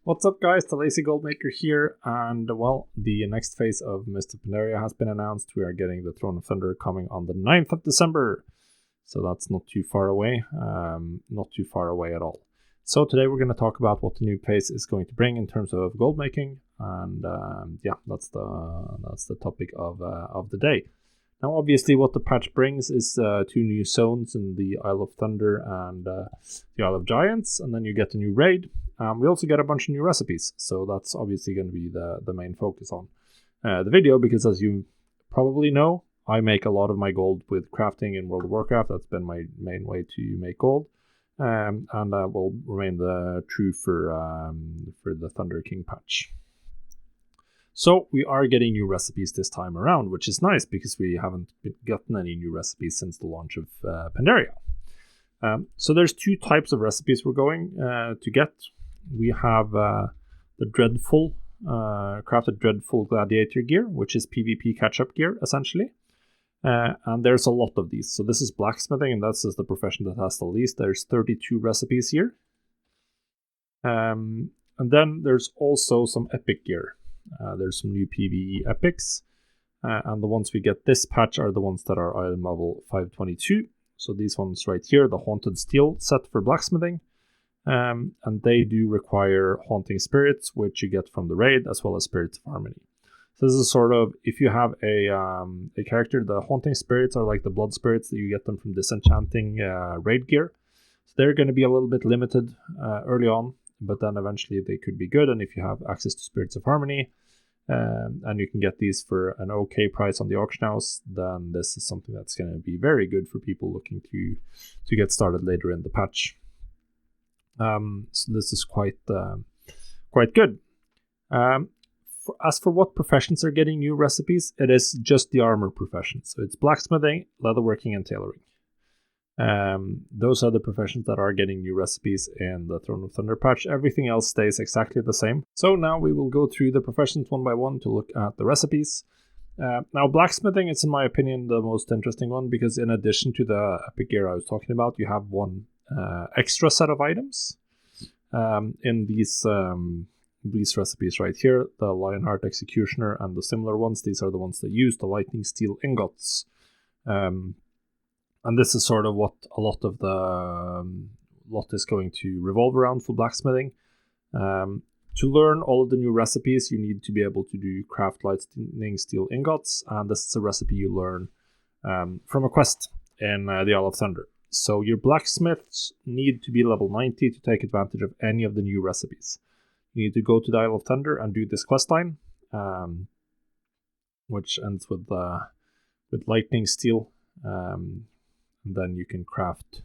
What's up guys, the Lazy Goldmaker here, and well, the next phase of Mist of Pandaria has been announced. We are getting the Throne of Thunder coming on the 9th of December, so that's not too far away, at all. So today we're going to talk about what the new phase is going to bring in terms of gold making, and yeah, that's the topic of the day. Now obviously what the patch brings is 2 new zones in the Isle of Thunder and the Isle of Giants, and then you get a new raid. We also get a bunch of new recipes, so that's obviously going to be the main focus on the video, because as you probably know, I make a lot of my gold with crafting in World of Warcraft. That's been my main way to make gold, and that will remain true for the Thunder King patch. So we are getting new recipes this time around, which is nice because we haven't gotten any new recipes since the launch of Pandaria. So there's 2 types of recipes we're going to get. We have the Dreadful, crafted Dreadful Gladiator gear, which is PvP catch-up gear, essentially. And there's a lot of these. So this is Blacksmithing, and that's the profession that has the least. There's 32 recipes here. And then there's also some epic gear. There's some new PvE epics. And the ones we get this patch are the ones that are item level 522. So these ones right here, the Haunted Steel set for Blacksmithing. And they do require Haunting Spirits, which you get from the raid, as well as Spirits of Harmony. So this is sort of, if you have a character, the Haunting Spirits are like the Blood Spirits that you get them from Disenchanting raid gear. So they're going to be a little bit limited early on, but then eventually they could be good. And if you have access to Spirits of Harmony, and you can get these for an okay price on the auction house, then this is something that's going to be very good for people looking to get started later in the patch. So this is quite good. As for what professions are getting new recipes, it is just the armor professions. So it's Blacksmithing, Leatherworking, and Tailoring. Those are the professions that are getting new recipes in the Throne of Thunder patch. Everything else stays exactly the same. So now we will go through the professions one by one to look at the recipes. Now Blacksmithing is, in my opinion, the most interesting one, because in addition to the epic gear I was talking about, you have one extra set of items in these recipes right here, the Lionheart Executioner and the similar ones. These are the ones that use the lightning steel ingots, and this is sort of what a lot of the lot is going to revolve around for Blacksmithing. To learn all of the new recipes, you need to be able to craft lightning steel ingots, and this is a recipe you learn from a quest in the Isle of Thunder. So your blacksmiths need to be level 90 to take advantage of any of the new recipes. You need to go to the Isle of Thunder and do this questline, which ends with lightning steel. And then you can craft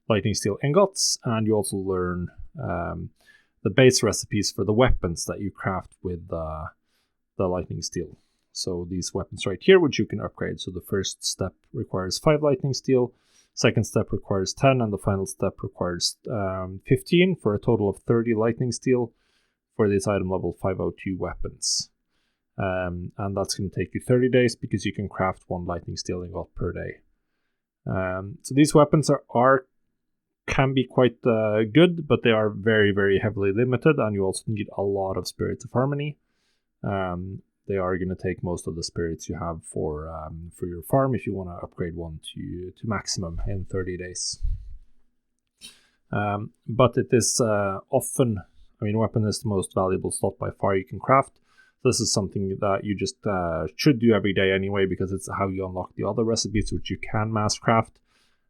lightning steel ingots, and you also learn the base recipes for the weapons that you craft with the lightning steel. So these weapons right here, which you can upgrade. So the first step requires 5 lightning steel. Second step requires 10, and the final step requires 15 for a total of 30 lightning steel for these item level 502 weapons. And that's going to take you 30 days because you can craft 1 lightning steel ingot per day. So these weapons can be quite good, but they are very, very heavily limited, and you also need a lot of Spirits of Harmony. They are going to take most of the spirits you have for your farm if you want to upgrade one to maximum in 30 days. But it is often, weapon is the most valuable slot by far you can craft. This is something that you just should do every day anyway, because it's how you unlock the other recipes, which you can mass craft,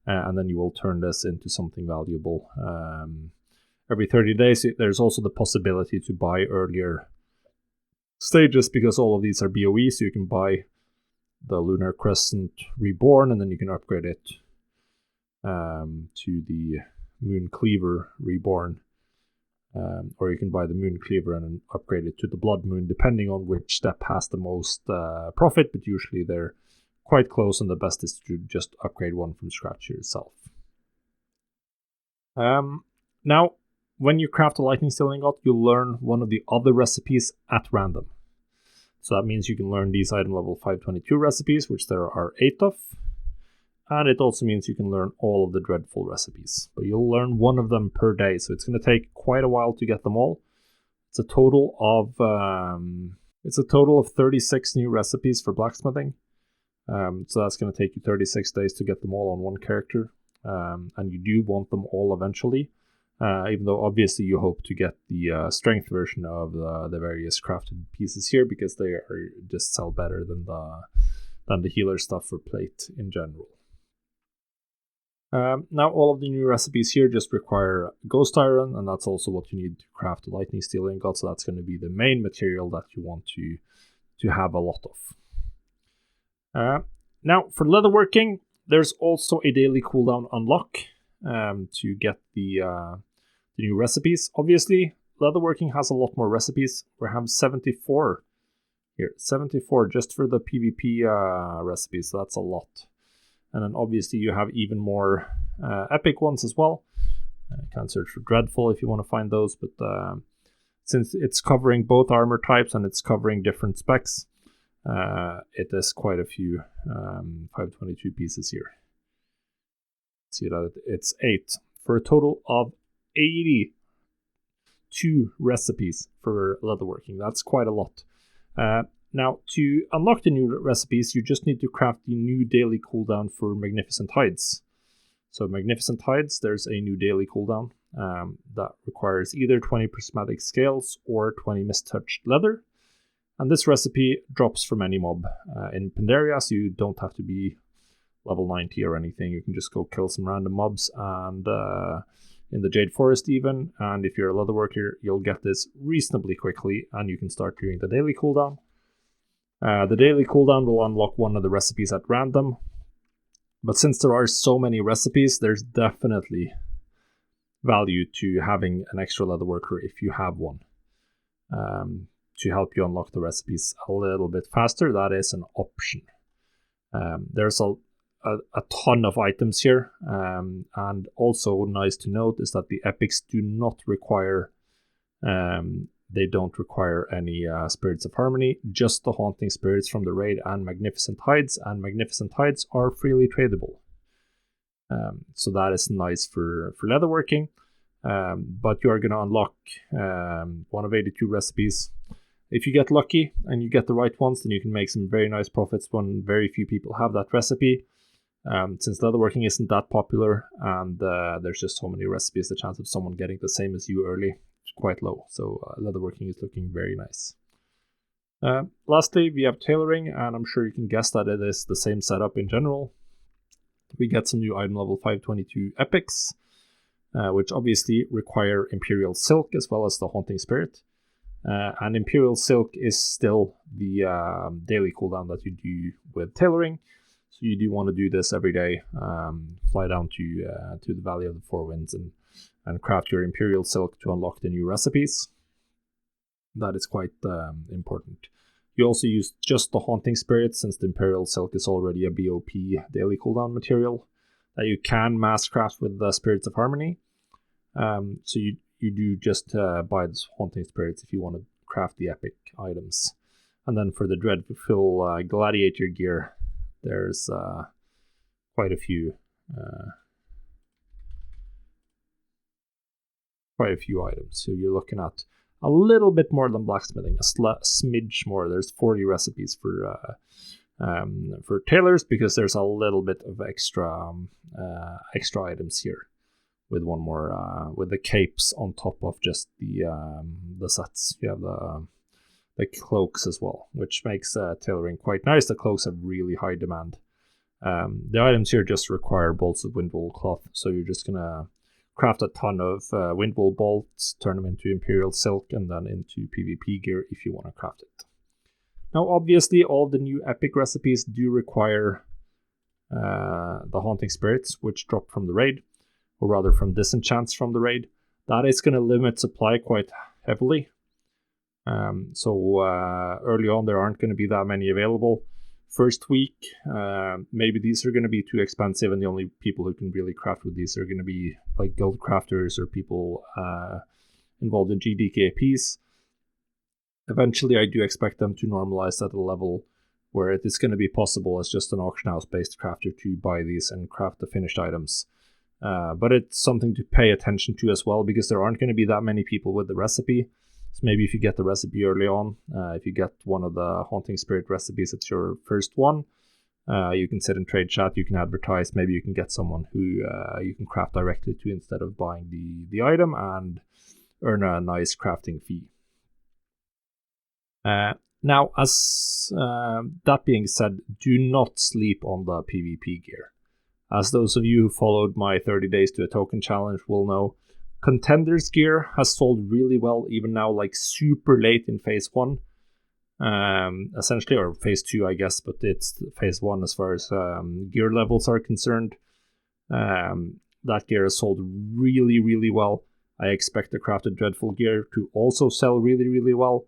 and then you will turn this into something valuable. Every 30 days, there's also the possibility to buy earlier stages, because all of these are BOE, so you can buy the Lunar Crescent Reborn, and then you can upgrade it to the Moon Cleaver Reborn, or you can buy the Moon Cleaver and then upgrade it to the Blood Moon, depending on which step has the most profit, but usually they're quite close, and the best is to just upgrade one from scratch yourself. Now, when you craft a lightning steel ingot, you'll learn one of the other recipes at random. So that means you can learn these item level 522 recipes, which there are 8 of. And it also means you can learn all of the Dreadful recipes. But you'll learn one of them per day, so it's going to take quite a while to get them all. It's a total of 36 new recipes for blacksmithing. So that's going to take you 36 days to get them all on one character. And you do want them all eventually, even though obviously you hope to get the strength version of the various crafted pieces here, because they are just sell better than the healer stuff for plate in general. Now all of the new recipes here just require ghost iron, and that's also what you need to craft the lightning steel ingot, so that's going to be the main material that you want to have a lot of. Now for leatherworking, there's also a daily cooldown unlock to get the new recipes. Obviously, leatherworking has a lot more recipes. We have 74 here, 74 just for the PvP recipes, so that's a lot. And then obviously you have even more epic ones as well. You can search for Dreadful if you want to find those, but since it's covering both armor types and it's covering different specs, it is quite a few 522 pieces here. See that it's 8 for a total of 82 recipes for leatherworking. That's quite a lot. Now, to unlock the new recipes, you just need to craft the new daily cooldown for Magnificent Hides. So Magnificent Hides, there's a new daily cooldown that requires either 20 prismatic scales or 20 mist-touched leather. And this recipe drops from any mob in Pandaria, so you don't have to be level 90 or anything. You can just go kill some random mobs and in the Jade Forest even. And if you're a leatherworker, you'll get this reasonably quickly and you can start doing the daily cooldown. The daily cooldown will unlock one of the recipes at random, but since there are so many recipes, there's definitely value to having an extra leatherworker if you have one, to help you unlock the recipes a little bit faster. That is an option. There's a ton of items here, and also nice to note is that the epics do not require they don't require any Spirits of Harmony, just the Haunting Spirits from the raid and Magnificent Hides, and Magnificent Hides are freely tradable. So that is nice for leatherworking, but you are going to unlock one of 82 recipes. If you get lucky and you get the right ones, then you can make some very nice profits when very few people have that recipe. Since leatherworking isn't that popular and there's just so many recipes, the chance of someone getting the same as you early quite low, so leatherworking is looking very nice. Lastly, we have tailoring, and I'm sure you can guess that it is the same setup in general. We get some new item level 522 epics, which obviously require Imperial Silk as well as the Haunting Spirit. And Imperial Silk is still the daily cooldown that you do with tailoring, so you do want to do this every day. Fly down to the Valley of the Four Winds and craft your Imperial Silk to unlock the new recipes. That is quite important. You also use just the Haunting Spirit, since the Imperial Silk is already a BOP daily cooldown material that you can mass craft with the Spirits of Harmony. So you do just buy the Haunting Spirits if you want to craft the epic items. And then for the Dreadful Gladiator gear, there's quite a few items. So you're looking at a little bit more than blacksmithing, a smidge more. There's 40 recipes for tailors, because there's a little bit of extra items here, with one more with the capes on top of just the sets. You have the cloaks as well, which makes tailoring quite nice. The cloaks have really high demand. The items here just require bolts of windwool cloth, so you're just gonna craft a ton of windwool bolts, turn them into Imperial Silk, and then into PvP gear if you want to craft it. Now, obviously, all the new epic recipes do require the Haunting Spirits, which drop from the raid, or rather from disenchants from the raid. That is going to limit supply quite heavily. So early on, there aren't going to be that many available. First week, maybe these are going to be too expensive, and the only people who can really craft with these are going to be like guild crafters or people involved in GDKPs. Eventually, I do expect them to normalize at a level where it is going to be possible as just an auction house based crafter to buy these and craft the finished items. But it's something to pay attention to as well, because there aren't going to be that many people with the recipe. So maybe if you get the recipe early on, if you get one of the Haunting Spirit recipes, it's your first one, you can sit in trade chat, you can advertise, maybe you can get someone who you can craft directly to instead of buying the item, and earn a nice crafting fee. Now, as that being said, do not sleep on the PvP gear. As those of you who followed my 30 days to a token challenge will know, Contenders gear has sold really well, even now, like super late in phase 1. Essentially, or phase 2, I guess, but it's phase 1 as far as gear levels are concerned. That gear has sold really, really well. I expect the Crafted Dreadful gear to also sell really, really well.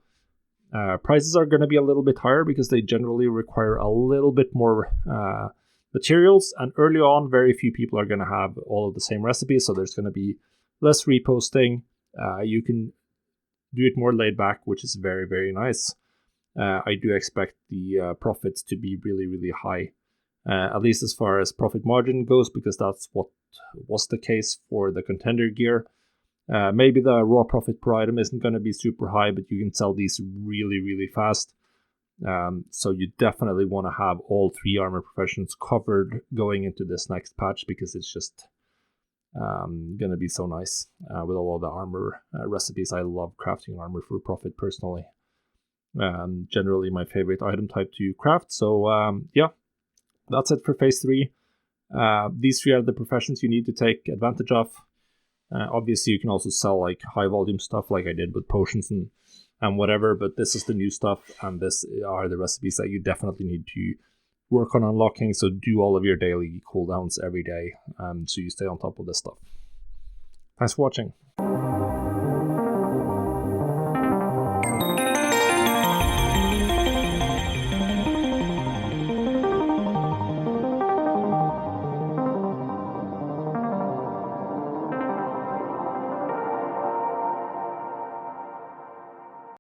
Prices are going to be a little bit higher because they generally require a little bit more materials, and early on, very few people are going to have all of the same recipes, so there's going to be less reposting. You can do it more laid back, which is very, very nice. I do expect the profits to be really, really high, at least as far as profit margin goes, because that's what was the case for the Contender gear. Maybe the raw profit per item isn't going to be super high, but you can sell these really, really fast. So you definitely want to have all 3 armor professions covered going into this next patch, because it's just going to be so nice with all of the armor recipes. I love crafting armor for profit personally. Generally my favorite item type to craft. So yeah, that's it for phase 3. These 3 are the professions you need to take advantage of. Obviously, you can also sell like high volume stuff like I did with potions and whatever, but this is the new stuff, and this are the recipes that you definitely need to work on unlocking. So do all of your daily cooldowns every day, so you stay on top of this stuff. Thanks for watching.